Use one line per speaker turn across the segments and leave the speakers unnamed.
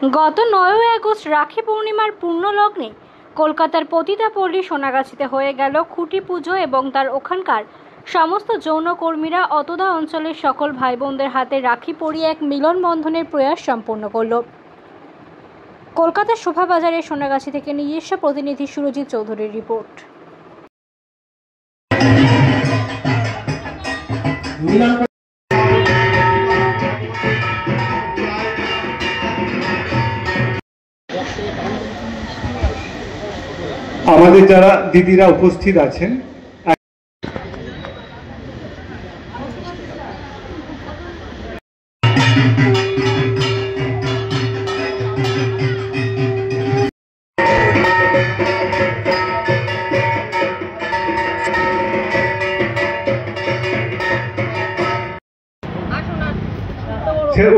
গত 9 আগস্ট রাখি পূর্ণিমার পূর্ণ লগ্নে কলকাতার পতিতাপল্লী সোনাগাছিতে হয়ে গেল খুঁটি পুজো এবং তার ওখানকার সমস্ত যৌনকর্মীরা অতদা অঞ্চলের সকল ভাই বোনদের হাতে রাখি পরিয়ে এক মিলন বন্ধনের প্রয়াস সম্পন্ন করল। কলকাতার শোভাবাজারের সোনাগাছি থেকে নিজস্ব প্রতিনিধি সুরজিৎ চৌধুরীর রিপোর্ট।
আমাদের যারা দিদিরা উপস্থিত আছেন,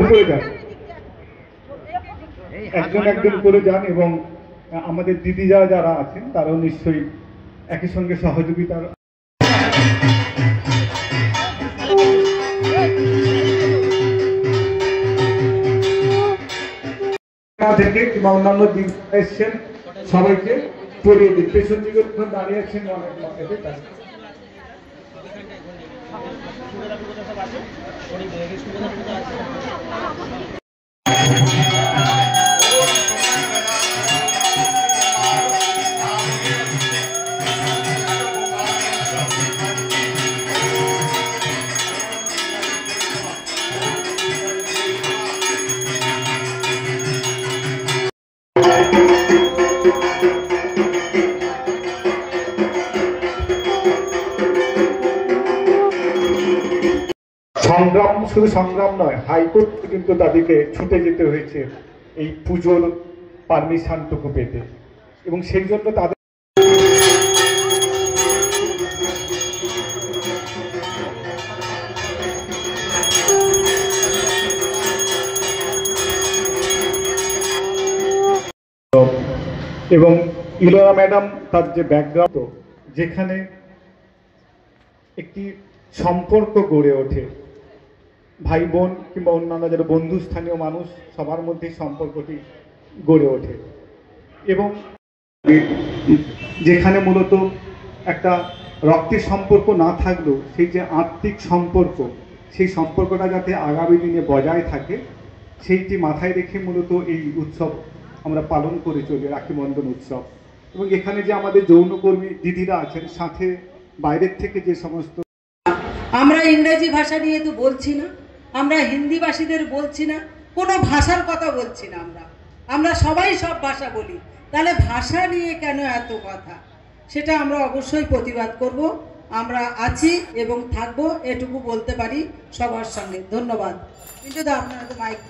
উপরে যান, একজন একজন করে যান এবং আমাদের দিদি যারা আছেন তারাও নিশ্চয়ই একই সঙ্গে সহযোগিতার থেকে কিংবা অন্যান্য দিন এসছেন সবাইকে পড়িয়ে দিন। পেছন দিকে দাঁড়িয়ে আছেন অনেক সংগ্রাম, শুধু সংগ্রাম নয়, হাইকোর্ট কিন্তু তাদেরকে ছুটে যেতে হয়েছে এই পুজোর পারমিশনটুকু পেতে, এবং সেই জন্য তাদের এবং ইলোরা ম্যাডাম তার যে ব্যাকগ্রাউন্ড, যেখানে একটি সম্পর্ক গড়ে ওঠে ভাই বোন কিংবা অন্যান্য যারা বন্ধু স্থানীয় মানুষ সবার মধ্যে সম্পর্কটি গড়ে ওঠে, এবং যেখানে মূলত একটা রক্তের সম্পর্ক না থাকলেও সেই যে আত্মিক সম্পর্ক, সেই সম্পর্কটা যাতে আগামী দিনে বজায় থাকে সেইটি মাথায় রেখে মূলত এই উৎসব আমরা পালন করে চলি, রাখি বন্ধন উৎসব। এবং এখানে যে আমাদের যৌনকর্মী দিদিরা আছেন, সাথে বাইরের থেকে যে সমস্ত,
আমরা ইংরেজি ভাষা নিয়ে তো বলছি না, আমরা হিন্দি ভাষীদের বলছি না, কোনো ভাষার কথা বলছি না, আমরা সবাই সব ভাষা বলি, তাহলে ভাষা নিয়ে কেন এত কথা, সেটা আমরা অবশ্যই প্রতিবাদ করব। আমরা আছি এবং থাকবো, এটুকু বলতে পারি সবার সঙ্গে। ধন্যবাদ। কিন্তু আপনারা তো মাইক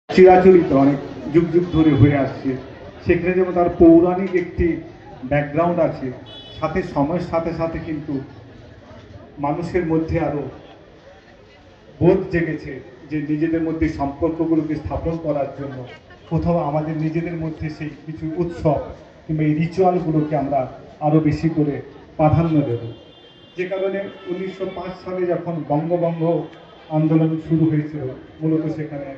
চিরাচরিত অনেক যুগ যুগ ধরে হয়ে আসছে, সেখানে যেমন তার পৌরাণিক একটি ব্যাকগ্রাউন্ড আছে, সাথে সময়ের সাথে সাথে কিন্তু মানুষের মধ্যে আরো বোধ জেগেছে যে নিজেদের মধ্যে সম্পর্কগুলোকে স্থাপন করার জন্য কোথাও আমাদের নিজেদের মধ্যে সেই কিছু উৎসব কিংবা এই রিচুয়ালগুলোকে আমরা আরো বেশি করে প্রাধান্য দেব। যে কারণে 1905 সালে যখন বঙ্গভঙ্গ আন্দোলন শুরু হয়েছিল, মূলত সেখানে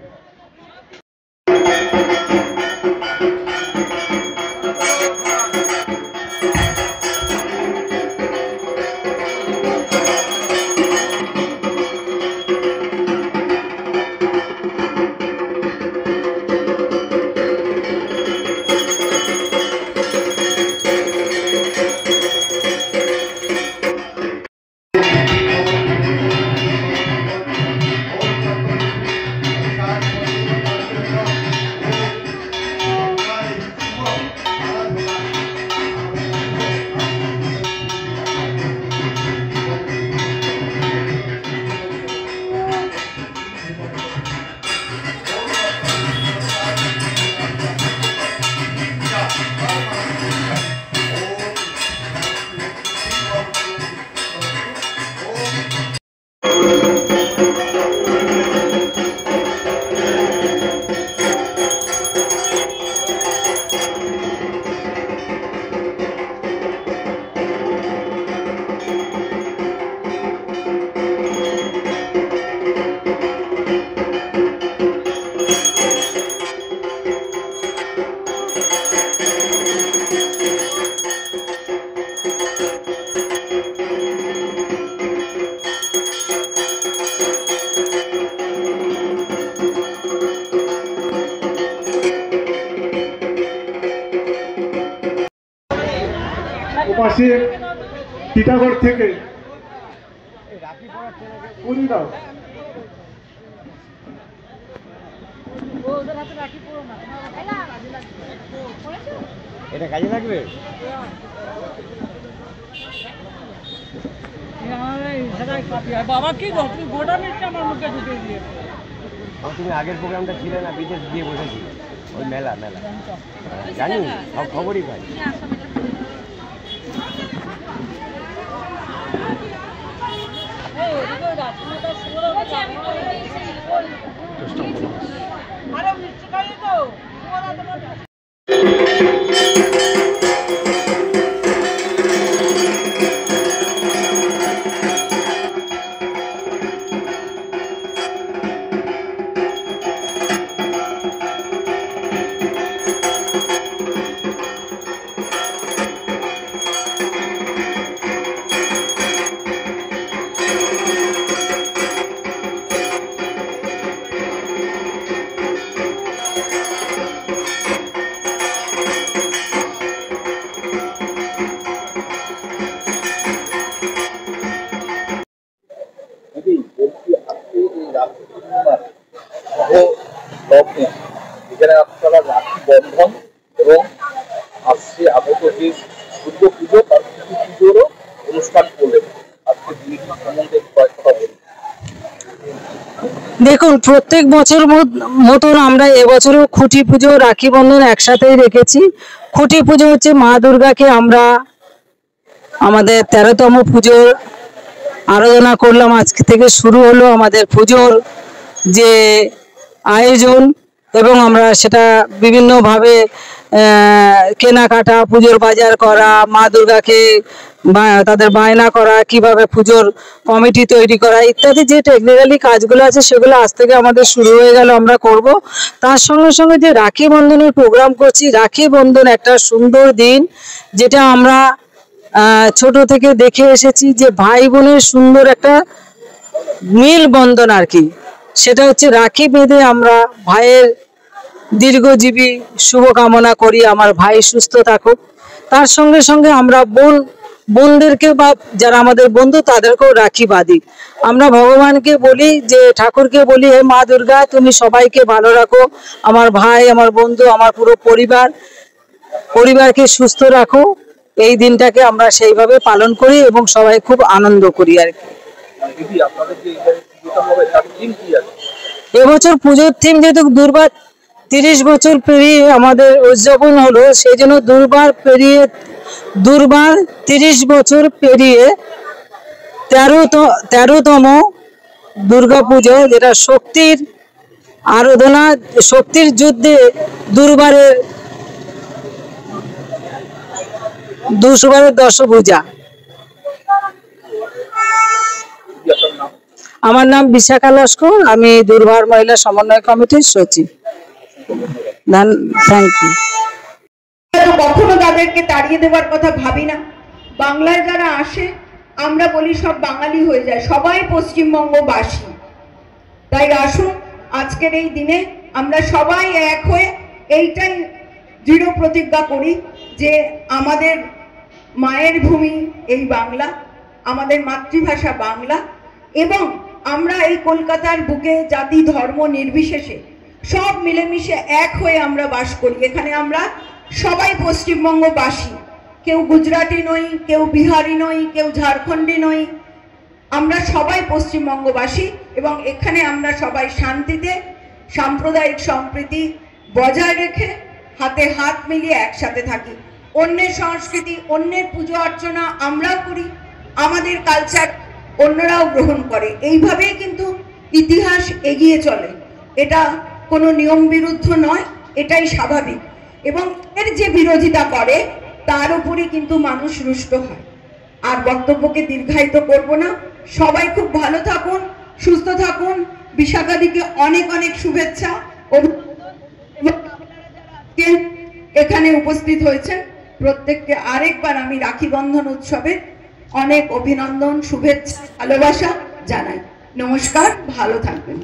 পাশে টিটাগড় থেকে দাও।
এটা কাজে লাগবে।
বাবা কি গো, তুমি গোটা মিটটা আমার মুখে ঢুকে দিয়ে।
তুমি আগের প্রোগ্রামটা ছিলে না, বিদেশ গিয়ে বসেছি ওই মেলা জানি, সব খবরই পাই।
আরে মিষ্টি খাই তো।
এখানে আপনারা রাখি বন্ধন এবং আসছে আগত যে দুর্গা পুজো তার পুজোরও অনুষ্ঠান করলেন, আজকে জিনিসটা সম্বন্ধে কয়েকটা বলুন।
দেখুন, প্রত্যেক বছর মতন আমরা এবছরও খুঁটি পুজো রাখি বন্ধন একসাথেই রেখেছি। খুঁটি পুজো হচ্ছে মা দুর্গাকে আমরা আমাদের 13তম পুজোর আরাধনা করলাম। আজকে থেকে শুরু হলো আমাদের পুজোর যে আয়োজন, এবং আমরা সেটা বিভিন্নভাবে কেনাকাটা, পুজোর বাজার করা, মা দুর্গাকে তাদের বায়না করা, কিভাবে পুজোর কমিটি তৈরি করা ইত্যাদি যে টেকনিক্যালি কাজগুলো আছে সেগুলো আজ থেকে আমাদের শুরু হয়ে গেল, আমরা করব। তার সঙ্গে সঙ্গে যে রাখি বন্ধনের প্রোগ্রাম করছি, রাখি বন্ধন একটা সুন্দর দিন, যেটা আমরা ছোট থেকে দেখে এসেছি যে ভাই বোনের সুন্দর একটা মিল বন্ধন আর কি। সেটা হচ্ছে রাখি বেঁধে আমরা ভাইয়ের দীর্ঘজীবী শুভকামনা করি, আমার ভাই সুস্থ থাকুক। তার সঙ্গে সঙ্গে আমরা বোনদেরকে বা যারা আমাদের বন্ধু তাদেরকেও রাখি বাঁধি। আমরা ভগবানকে বলি, যে ঠাকুরকে বলি, হে মা দুর্গা তুমি সবাইকে ভালো রাখো, আমার ভাই, আমার বন্ধু, আমার পুরো পরিবারকে সুস্থ রাখো। এই দিনটাকে আমরা সেইভাবে পালন করি এবং সবাই খুব আনন্দ করি আর কি। এবছর পুজোর থিম যেহেতু দুর্বার 30 বছর পেরিয়ে আমাদের উদযাপন হলো, সেই জন্য দুর্বার 30 বছর পেরিয়ে 13তম দুর্গা পুজো, যেটা শক্তির আরাধনা, শক্তির যুদ্ধে দুর্বারের 200বারের দশভূজা। আমার নাম বিশাখা লস্কর, আমি দুর্বার মহিলা সমন্বয় কমিটির সচিব। Thank you.
কখনো তাদেরকে তাড়িয়ে দেওয়ার কথা ভাবি না। বাংলায় যারা আসে আমরা বলি সব বাঙালি হয়ে যায়, সবাই পশ্চিমবঙ্গবাসী। তাই আসুন আজকের এই দিনে আমরা সবাই এক হয়ে এইটাই দৃঢ় প্রতিজ্ঞা করি যে আমাদের মায়ের ভূমি এই বাংলা, আমাদের মাতৃভাষা বাংলা, এবং আমরা এই কলকাতার বুকে জাতি ধর্ম নির্বিশেষে সব মিলেমিশে এক হয়ে আমরা বাস করি। এখানে আমরা সবাই পশ্চিমবঙ্গবাসী, কেউ গুজরাটি নই, কেউ বিহারি নই, কেউ ঝাড়খণ্ডী নই, আমরা সবাই পশ্চিমবঙ্গবাসী। এবং এখানে আমরা সবাই শান্তিতে সাম্প্রদায়িক সম্প্রীতি বজায় রেখে হাতে হাত মিলিয়ে একসাথে থাকি। অন্যের সংস্কৃতি, অন্যের পুজো অর্চনা আমরাও করি, আমাদের কালচার অন্যরাও গ্রহণ করে, এইভাবেই কিন্তু ইতিহাস এগিয়ে চলে। এটা কোনো নিয়ম বিরুদ্ধ নয়, এটাই স্বাভাবিক। এবং এর যে বিরোধিতা করে তার উপরই কিন্তু মানুষ রুষ্ট হয়। আর বক্তব্যকে দীর্ঘায়িত করব না, সবাই খুব ভালো থাকুন, সুস্থ থাকুন। বিশাখাদিকে অনেক অনেক শুভেচ্ছা। এখানে উপস্থিত হয়েছে প্রত্যেককে আরেকবার আমি রাখি বন্ধন উৎসবের অনেক অভিনন্দন, শুভেচ্ছা, ভালোবাসা জানাই। নমস্কার, ভালো থাকবেন।